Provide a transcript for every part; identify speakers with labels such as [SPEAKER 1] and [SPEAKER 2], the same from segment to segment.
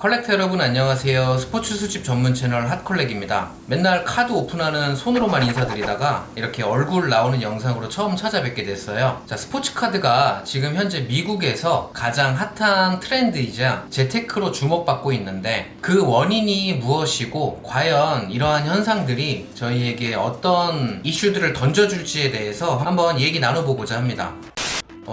[SPEAKER 1] 컬렉터 여러분 안녕하세요. 스포츠 수집 전문 채널 핫컬렉입니다. 맨날 카드 오픈하는 손으로만 인사드리다가 이렇게 얼굴 나오는 영상으로 처음 찾아뵙게 됐어요. 자, 스포츠 카드가 지금 현재 미국에서 가장 핫한 트렌드이자 재테크로 주목받고 있는데 그 원인이 무엇이고 과연 이러한 현상들이 저희에게 어떤 이슈들을 던져줄지에 대해서 한번 얘기 나눠보고자 합니다.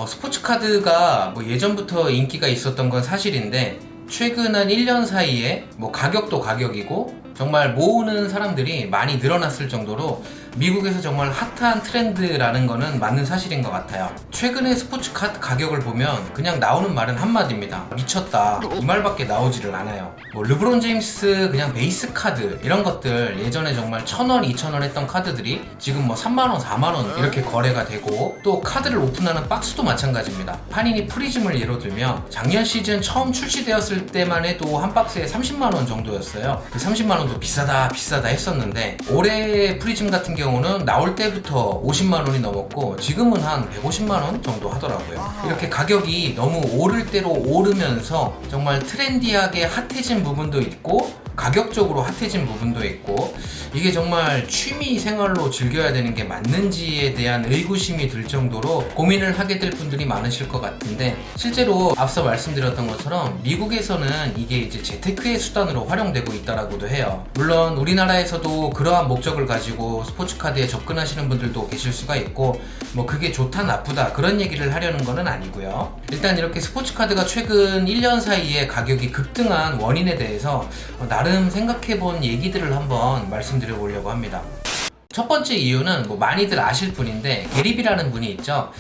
[SPEAKER 1] 스포츠 카드가 예전부터 인기가 있었던 건 사실인데 최근 한 1년 사이에 가격도 가격이고 정말 모으는 사람들이 많이 늘어났을 정도로 미국에서 정말 핫한 트렌드라는 거는 맞는 사실인 것 같아요. 최근에 스포츠 카드 가격을 보면 그냥 나오는 말은 한마디입니다. 미쳤다. 이 말밖에 나오지를 않아요. 르브론 제임스 그냥 베이스 카드 이런 것들 예전에 정말 1,000원, 2,000원 했던 카드들이 지금 3만원, 4만원 이렇게 거래가 되고 또 카드를 오픈하는 박스도 마찬가지입니다. 파니니 프리즘을 예로 들면 작년 시즌 처음 출시되었을 때만 해도 한 박스에 30만원 정도였어요. 그 30만원도 비싸다 했었는데 올해 프리즘 같은 경우는 나올 때부터 50만원이 넘었고 지금은 한 150만원 정도 하더라고요. 이렇게 가격이 너무 오를 대로 오르면서 정말 트렌디하게 핫해진 부분도 있고 가격적으로 핫해진 부분도 있고 이게 정말 취미 생활로 즐겨야 되는 게 맞는지에 대한 의구심이 들 정도로 고민을 하게 될 분들이 많으실 것 같은데 실제로 앞서 말씀드렸던 것처럼 미국에서는 이게 이제 재테크의 수단으로 활용되고 있다라고도 해요. 물론 우리나라에서도 그러한 목적을 가지고 스포츠 카드에 접근하시는 분들도 계실 수가 있고 그게 좋다 나쁘다 그런 얘기를 하려는 거는 아니고요. 일단 이렇게 스포츠 카드가 최근 1년 사이에 가격이 급등한 원인에 대해서 나름 생각해본 얘기들을 한번 말씀드려 보려고 합니다. 첫 번째 이유는 많이들 아실 분인데 게리비라는 분이 있죠.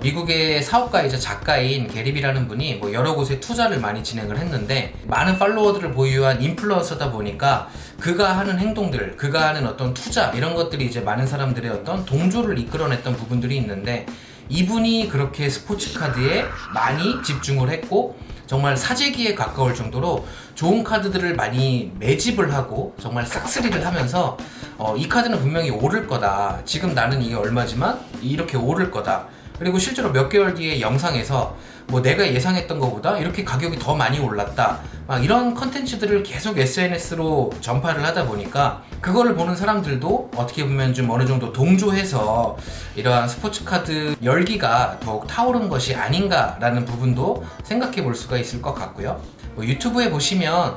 [SPEAKER 1] 미국의 사업가이자 작가인 게리비라는 분이 여러 곳에 투자를 많이 진행을 했는데 많은 팔로워들을 보유한 인플루언서다 보니까 그가 하는 행동들, 그가 하는 어떤 투자 이런 것들이 이제 많은 사람들의 어떤 동조를 이끌어냈던 부분들이 있는데 이분이 그렇게 스포츠 카드에 많이 집중을 했고 정말 사재기에 가까울 정도로 좋은 카드들을 많이 매집을 하고 정말 싹쓸이를 하면서 이 카드는 분명히 오를 거다. 지금 나는 이게 얼마지만 이렇게 오를 거다. 그리고 실제로 몇 개월 뒤에 영상에서 내가 예상했던 것보다 이렇게 가격이 더 많이 올랐다. 막 이런 컨텐츠들을 계속 SNS로 전파를 하다 보니까 그거를 보는 사람들도 어떻게 보면 좀 어느 정도 동조해서 이러한 스포츠카드 열기가 더욱 타오른 것이 아닌가라는 부분도 생각해 볼 수가 있을 것 같고요. 유튜브에 보시면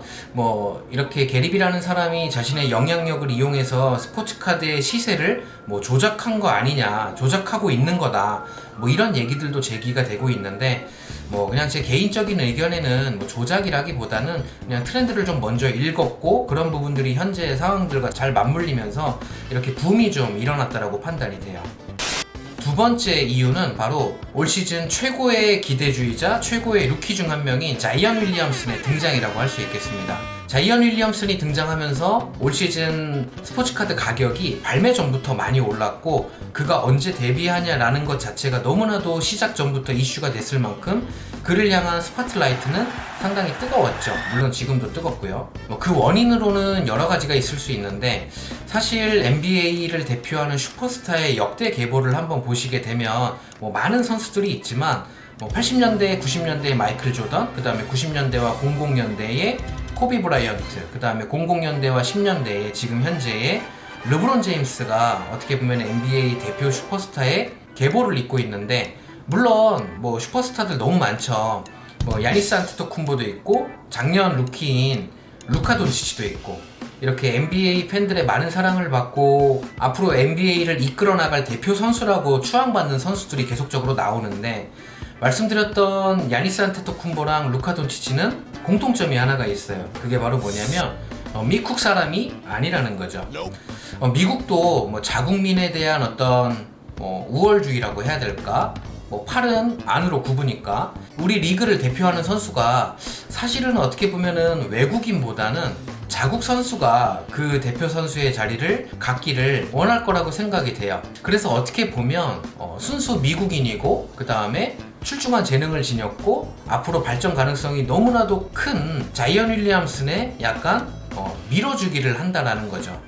[SPEAKER 1] 이렇게 게리비라는 사람이 자신의 영향력을 이용해서 스포츠카드의 시세를 조작한 거 아니냐, 조작하고 있는 거다 이런 얘기들도 제기가 되고 있는데 그냥 제 개인적인 의견에는 조작이라기보다는 그냥 트렌드를 좀 먼저 읽었고 그런 부분들이 현재 상황들과 잘 맞물리면서 이렇게 붐이 좀 일어났다라고 판단이 돼요. 두 번째 이유는 바로 올 시즌 최고의 기대주의자, 최고의 루키 중 한 명인 자이언 윌리엄슨의 등장이라고 할 수 있겠습니다. 자이언 윌리엄슨이 등장하면서 올 시즌 스포츠카드 가격이 발매 전부터 많이 올랐고 그가 언제 데뷔하냐라는 것 자체가 너무나도 시작 전부터 이슈가 됐을 만큼 그를 향한 스파트라이트는 상당히 뜨거웠죠. 물론 지금도 뜨겁고요. 그 원인으로는 여러 가지가 있을 수 있는데 사실 NBA를 대표하는 슈퍼스타의 역대 계보를 한번 보시게 되면 많은 선수들이 있지만 80년대, 90년대의 마이클 조던, 그 다음에 90년대와 00년대의 코비 브라이언트, 그 다음에 00년대와 10년대에 지금 현재의 르브론 제임스가 어떻게 보면 NBA 대표 슈퍼스타의 계보를 잇고 있는데 물론 슈퍼스타들 너무 많죠. 야니스 안테토쿤보도 있고 작년 루키인 루카 돈치치도 있고 이렇게 NBA 팬들의 많은 사랑을 받고 앞으로 NBA를 이끌어 나갈 대표 선수라고 추앙받는 선수들이 계속적으로 나오는데 말씀드렸던 야니스 안테토쿤보랑 루카 돈치치는 공통점이 하나가 있어요. 그게 바로 뭐냐면 미국 사람이 아니라는 거죠. 미국도 자국민에 대한 어떤 우월주의라고 해야 될까? 팔은 안으로 굽으니까 우리 리그를 대표하는 선수가 사실은 어떻게 보면은 외국인보다는 자국 선수가 그 대표 선수의 자리를 갖기를 원할 거라고 생각이 돼요. 그래서 어떻게 보면 순수 미국인이고 그 다음에 출중한 재능을 지녔고 앞으로 발전 가능성이 너무나도 큰 자이언 윌리엄슨의 약간 밀어주기를 한다라는 거죠.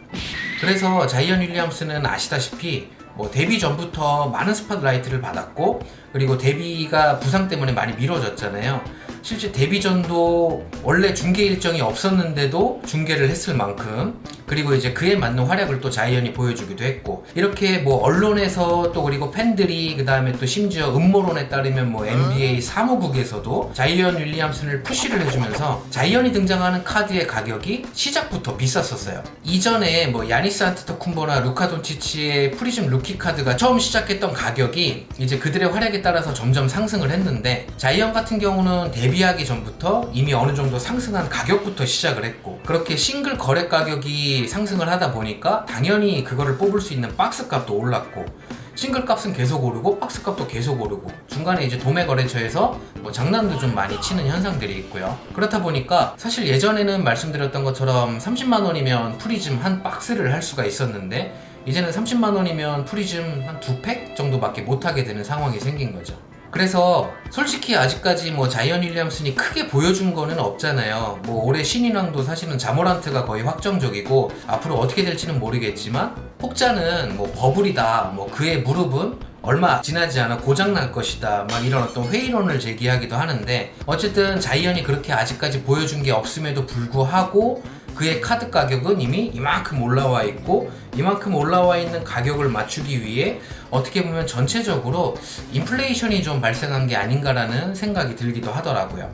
[SPEAKER 1] 그래서 자이언 윌리엄슨은 아시다시피 데뷔 전부터 많은 스팟라이트를 받았고 그리고 데뷔가 부상 때문에 많이 미뤄졌잖아요. 실제 데뷔전도 원래 중계 일정이 없었는데도 중계를 했을 만큼, 그리고 이제 그에 맞는 활약을 또 자이언이 보여주기도 했고, 이렇게 뭐 언론에서 또 그리고 팬들이 그 다음에 또 심지어 음모론에 따르면 뭐 NBA 사무국에서도 자이언 윌리엄슨을 푸시를 해주면서 자이언이 등장하는 카드의 가격이 시작부터 비쌌었어요. 이전에 뭐 야니스 안테토쿤보나 루카 돈치치의 프리즘 루키 카드가 처음 시작했던 가격이 이제 그들의 활약에 따라서 점점 상승을 했는데, 자이언 같은 경우는 데뷔하기 전부터 이미 어느 정도 상승한 가격부터 시작을 했고, 그렇게 싱글 거래 가격이 상승을 하다 보니까 당연히 그거를 뽑을 수 있는 박스 값도 올랐고, 싱글 값은 계속 오르고 박스 값도 계속 오르고, 중간에 이제 도매 거래처에서 뭐 장난도 좀 많이 치는 현상들이 있고요. 그렇다 보니까 사실 예전에는 말씀드렸던 것처럼 30만 원이면 프리즘 한 박스를 할 수가 있었는데, 이제는 30만 원이면 프리즘 한 2팩 정도밖에 못하게 되는 상황이 생긴 거죠. 그래서 솔직히 아직까지 뭐 자이언 윌리엄슨이 크게 보여준 거는 없잖아요. 뭐 올해 신인왕도 사실은 자모란트가 거의 확정적이고, 앞으로 어떻게 될지는 모르겠지만 혹자는 뭐 버블이다, 뭐 그의 무릎은 얼마 지나지 않아 고장날 것이다, 막 이런 어떤 회의론을 제기하기도 하는데, 어쨌든 자이언이 그렇게 아직까지 보여준 게 없음에도 불구하고 그의 카드 가격은 이미 이만큼 올라와 있고, 이만큼 올라와 있는 가격을 맞추기 위해 어떻게 보면 전체적으로 인플레이션이 좀 발생한 게 아닌가라는 생각이 들기도 하더라고요.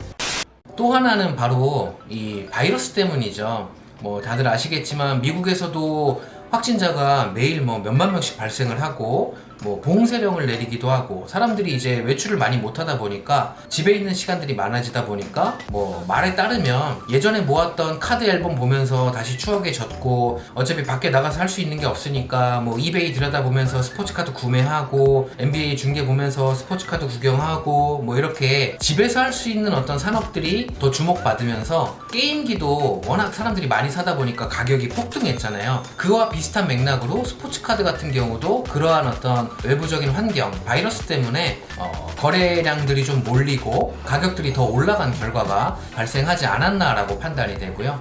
[SPEAKER 1] 또 하나는 바로 이 바이러스 때문이죠. 뭐 다들 아시겠지만 미국에서도 확진자가 매일 뭐 몇만 명씩 발생을 하고, 뭐 봉쇄령을 내리기도 하고, 사람들이 이제 외출을 많이 못하다 보니까 집에 있는 시간들이 많아지다 보니까 뭐 말에 따르면 예전에 모았던 카드 앨범 보면서 다시 추억에 젖고, 어차피 밖에 나가서 할 수 있는 게 없으니까 뭐 이베이 들여다보면서 스포츠카드 구매하고, NBA 중계 보면서 스포츠카드 구경하고, 뭐 이렇게 집에서 할 수 있는 어떤 산업들이 더 주목받으면서 게임기도 워낙 사람들이 많이 사다 보니까 가격이 폭등했잖아요. 그와 비슷한 맥락으로 스포츠카드 같은 경우도 그러한 어떤 외부적인 환경, 바이러스 때문에 거래량들이 좀 몰리고 가격들이 더 올라간 결과가 발생하지 않았나라고 판단이 되고요.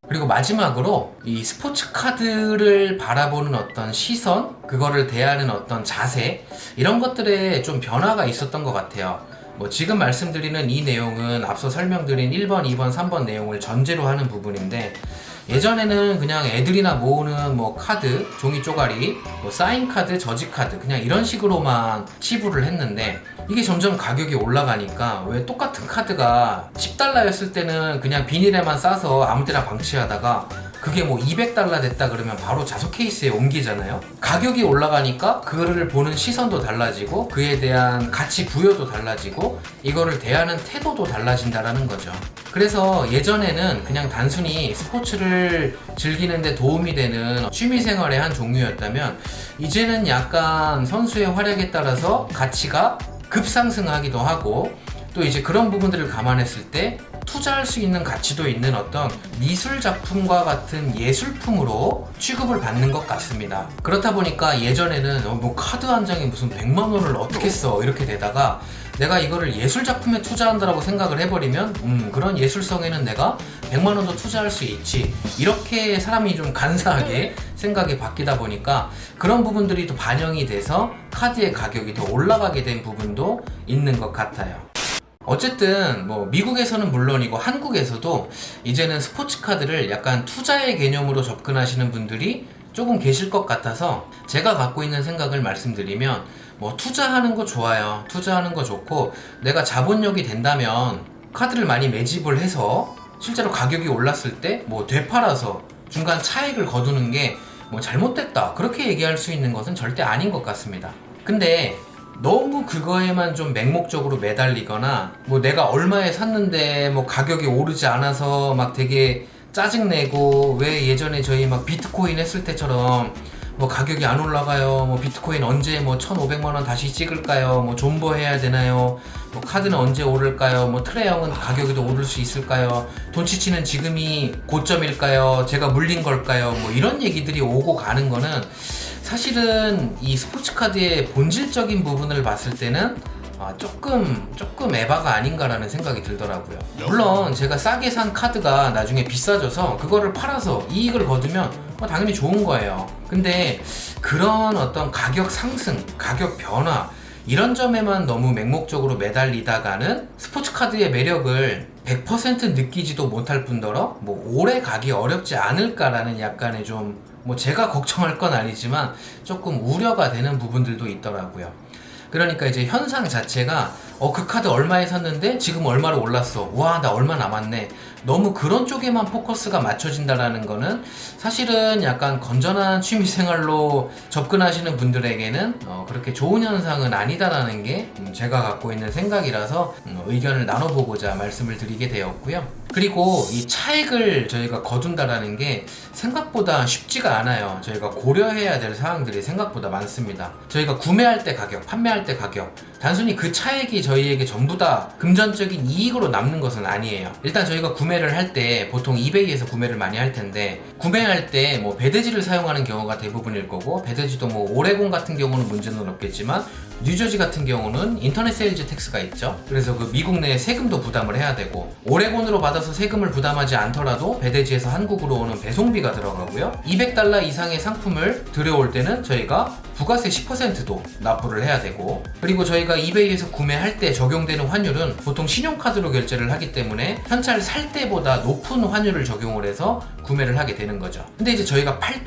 [SPEAKER 1] 그리고 마지막으로 이 스포츠 카드를 바라보는 어떤 시선, 그거를 대하는 어떤 자세, 이런 것들에 좀 변화가 있었던 것 같아요. 뭐 지금 말씀드리는 이 내용은 앞서 설명드린 1번, 2번, 3번 내용을 전제로 하는 부분인데, 예전에는 그냥 애들이나 모으는 뭐 카드, 종이 쪼가리, 뭐 사인 카드, 저지 카드, 그냥 이런 식으로만 치부를 했는데, 이게 점점 가격이 올라가니까 왜 똑같은 카드가 10달러였을 때는 그냥 비닐에만 싸서 아무 때나 방치하다가 그게 뭐 200달러 됐다 그러면 바로 자석 케이스에 옮기잖아요. 가격이 올라가니까 그거를 보는 시선도 달라지고, 그에 대한 가치 부여도 달라지고, 이거를 대하는 태도도 달라진다라는 거죠. 그래서 예전에는 그냥 단순히 스포츠를 즐기는데 도움이 되는 취미생활의 한 종류였다면, 이제는 약간 선수의 활약에 따라서 가치가 급상승하기도 하고, 또 이제 그런 부분들을 감안했을 때 투자할 수 있는 가치도 있는 어떤 미술 작품과 같은 예술품으로 취급을 받는 것 같습니다. 그렇다 보니까 예전에는 뭐 카드 한 장에 무슨 100만 원을 어떻게 써 이렇게 되다가, 내가 이거를 예술 작품에 투자한다라고 생각을 해버리면 그런 예술성에는 내가 100만 원도 투자할 수 있지, 이렇게 사람이 좀 간사하게 생각이 바뀌다 보니까 그런 부분들이 또 반영이 돼서 카드의 가격이 더 올라가게 된 부분도 있는 것 같아요. 어쨌든 뭐 미국에서는 물론이고 한국에서도 이제는 스포츠 카드를 약간 투자의 개념으로 접근하시는 분들이 조금 계실 것 같아서, 제가 갖고 있는 생각을 말씀드리면, 뭐 투자하는 거 좋아요. 투자하는 거 좋고, 내가 자본력이 된다면 카드를 많이 매집을 해서 실제로 가격이 올랐을 때 뭐 되팔아서 중간 차익을 거두는 게 뭐 잘못됐다, 그렇게 얘기할 수 있는 것은 절대 아닌 것 같습니다. 근데 너무 그거에만 좀 맹목적으로 매달리거나, 뭐 내가 얼마에 샀는데 뭐 가격이 오르지 않아서 막 되게 짜증내고, 왜 예전에 저희 막 비트코인 했을 때처럼 뭐 가격이 안 올라가요, 뭐 비트코인 언제 뭐 1,500만원 다시 찍을까요, 뭐 존버 해야 되나요, 뭐 카드는 언제 오를까요, 뭐 트레형은 가격이 더 오를 수 있을까요, 돈치치는 지금이 고점일까요, 제가 물린 걸까요, 뭐 이런 얘기들이 오고 가는 거는 사실은 이 스포츠카드의 본질적인 부분을 봤을 때는 조금 에바가 아닌가라는 생각이 들더라고요. 물론 제가 싸게 산 카드가 나중에 비싸져서 그거를 팔아서 이익을 거두면 당연히 좋은 거예요. 근데 그런 어떤 가격 상승, 가격 변화, 이런 점에만 너무 맹목적으로 매달리다가는 스포츠카드의 매력을 100% 느끼지도 못할 뿐더러 뭐 오래 가기 어렵지 않을까라는 약간의 좀 뭐 제가 걱정할 건 아니지만 조금 우려가 되는 부분들도 있더라고요. 그러니까 이제 현상 자체가 그 카드 얼마에 샀는데 지금 얼마로 올랐어. 와, 나 얼마 남았네. 너무 그런 쪽에만 포커스가 맞춰진다라는 거는 사실은 약간 건전한 취미생활로 접근하시는 분들에게는 그렇게 좋은 현상은 아니다라는 게 제가 갖고 있는 생각이라서 의견을 나눠보고자 말씀을 드리게 되었고요. 그리고 이 차액을 저희가 거둔다라는 게 생각보다 쉽지가 않아요. 저희가 고려해야 될 사항들이 생각보다 많습니다. 저희가 구매할 때 가격, 판매할 때 가격, 단순히 그 차액이 저희에게 전부 다 금전적인 이익으로 남는 것은 아니에요. 일단 저희가 구매를 할 때 보통 이베이에서 구매를 많이 할 텐데, 구매할 때 뭐 배대지를 사용하는 경우가 대부분일 거고, 배대지도 뭐 오레곤 같은 경우는 문제는 없겠지만 뉴저지 같은 경우는 인터넷 세일즈 텍스가 있죠. 그래서 그 미국 내 세금도 부담을 해야 되고, 오레곤으로 받아서 세금을 부담하지 않더라도 배대지에서 한국으로 오는 배송비가 들어가고요. $200 이상의 상품을 들여올 때는 저희가 부가세 10%도 납부를 해야 되고, 그리고 저희가 이베이에서 구매할 때 적용되는 환율은 보통 신용카드로 결제를 하기 때문에 현찰 살 때보다 높은 환율을 적용을 해서 구매를 하게 되는 거죠. 근데 이제 저희가 팔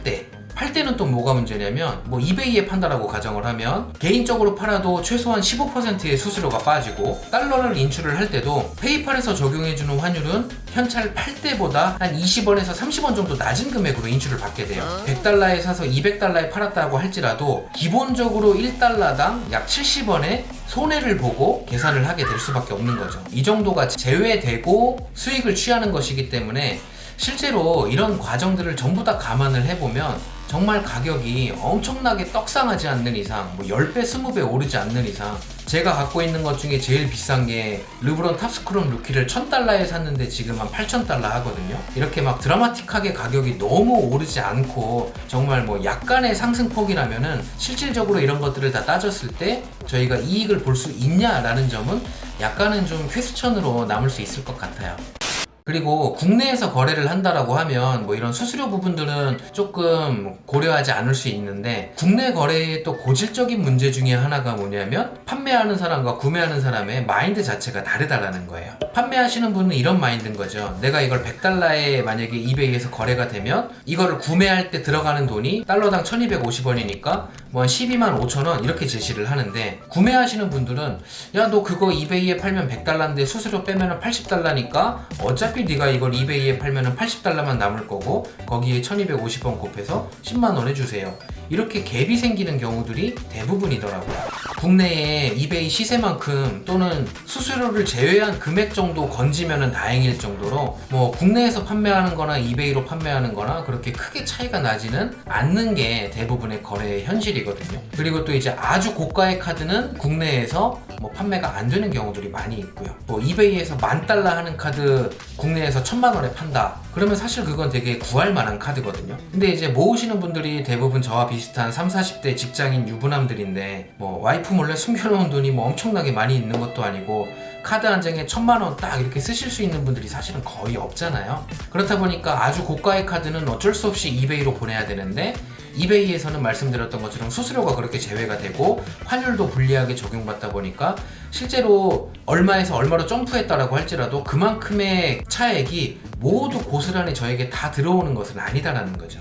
[SPEAKER 1] 때는 또 뭐가 문제냐면, 뭐 이베이에 판다라고 가정을 하면 개인적으로 팔아도 최소한 15%의 수수료가 빠지고, 달러를 인출을 할 때도 페이팔에서 적용해주는 환율은 현찰 팔 때보다 한 20원에서 30원 정도 낮은 금액으로 인출을 받게 돼요. 100달러에 사서 200달러에 팔았다고 할지라도 기본적으로 1달러당 약 70원의 손해를 보고 계산을 하게 될 수밖에 없는 거죠. 이 정도가 제외되고 수익을 취하는 것이기 때문에 실제로 이런 과정들을 전부 다 감안을 해보면 정말 가격이 엄청나게 떡상하지 않는 이상, 뭐 10배, 20배 오르지 않는 이상, 제가 갖고 있는 것 중에 제일 비싼 게 르브론 탑스크럼 루키를 $1000에 샀는데 지금 한 $8000 하거든요. 이렇게 막 드라마틱하게 가격이 너무 오르지 않고 정말 뭐 약간의 상승폭이라면은 실질적으로 이런 것들을 다 따졌을 때 저희가 이익을 볼 수 있냐라는 점은 약간은 좀 퀘스천으로 남을 수 있을 것 같아요. 그리고 국내에서 거래를 한다라고 하면 뭐 이런 수수료 부분들은 조금 고려하지 않을 수 있는데, 국내 거래의 또 고질적인 문제 중에 하나가 뭐냐면 판매하는 사람과 구매하는 사람의 마인드 자체가 다르다라는 거예요. 판매하시는 분은 이런 마인드인 거죠. 내가 이걸 $100에 만약에 이베이에서 거래가 되면 이거를 구매할 때 들어가는 돈이 달러당 1250원이니까 뭐 한 125,000원 이렇게 제시를 하는데, 구매하시는 분들은 야, 너 그거 이베이에 팔면 $100인데 수수료 빼면 $80니까 어차피 네가 이걸 이베이에 팔면 $80만 남을 거고 거기에 1250원 곱해서 10만원 해주세요. 이렇게 갭이 생기는 경우들이 대부분이더라고요. 국내에 이베이 시세만큼 또는 수수료를 제외한 금액 정도 건지면 다행일 정도로 뭐 국내에서 판매하는 거나 이베이로 판매하는 거나 그렇게 크게 차이가 나지는 않는 게 대부분의 거래의 현실이거든요. 그리고 또 이제 아주 고가의 카드는 국내에서 뭐 판매가 안 되는 경우들이 많이 있고요. 뭐 이베이에서 $10,000 하는 카드 국내에서 1000만원에 판다. 그러면 사실 그건 되게 구할 만한 카드거든요. 근데 이제 모으시는 분들이 대부분 저와 비슷한 30, 40대 직장인 유부남들인데, 뭐 와이프 몰래 숨겨놓은 돈이 뭐 엄청나게 많이 있는 것도 아니고 카드 한 장에 1000만원 딱 이렇게 쓰실 수 있는 분들이 사실은 거의 없잖아요. 그렇다 보니까 아주 고가의 카드는 어쩔 수 없이 이베이로 보내야 되는데, 이베이에서는 말씀드렸던 것처럼 수수료가 그렇게 제외가 되고 환율도 불리하게 적용받다 보니까 실제로 얼마에서 얼마로 점프했다라고 할지라도 그만큼의 차액이 모두 고스란히 저에게 다 들어오는 것은 아니다라는 거죠.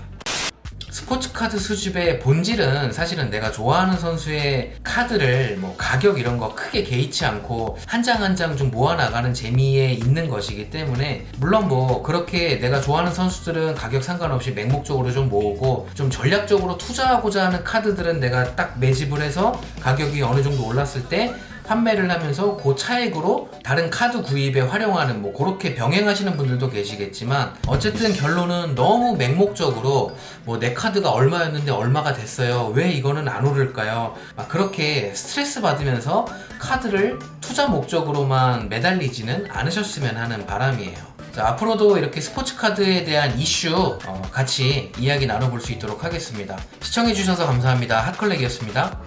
[SPEAKER 1] 스포츠카드 수집의 본질은 사실은 내가 좋아하는 선수의 카드를 뭐 가격 이런 거 크게 개의치 않고 한 장 한 장 좀 모아나가는 재미에 있는 것이기 때문에, 물론 뭐 그렇게 내가 좋아하는 선수들은 가격 상관없이 맹목적으로 좀 모으고 좀 전략적으로 투자하고자 하는 카드들은 내가 딱 매집을 해서 가격이 어느 정도 올랐을 때 판매를 하면서 그 차액으로 다른 카드 구입에 활용하는 뭐 그렇게 병행하시는 분들도 계시겠지만, 어쨌든 결론은 너무 맹목적으로 뭐 내 카드가 얼마였는데 얼마가 됐어요, 왜 이거는 안 오를까요, 막 그렇게 스트레스 받으면서 카드를 투자 목적으로만 매달리지는 않으셨으면 하는 바람이에요. 자, 앞으로도 이렇게 스포츠카드에 대한 이슈 같이 이야기 나눠볼 수 있도록 하겠습니다. 시청해주셔서 감사합니다. 핫컬렉이었습니다.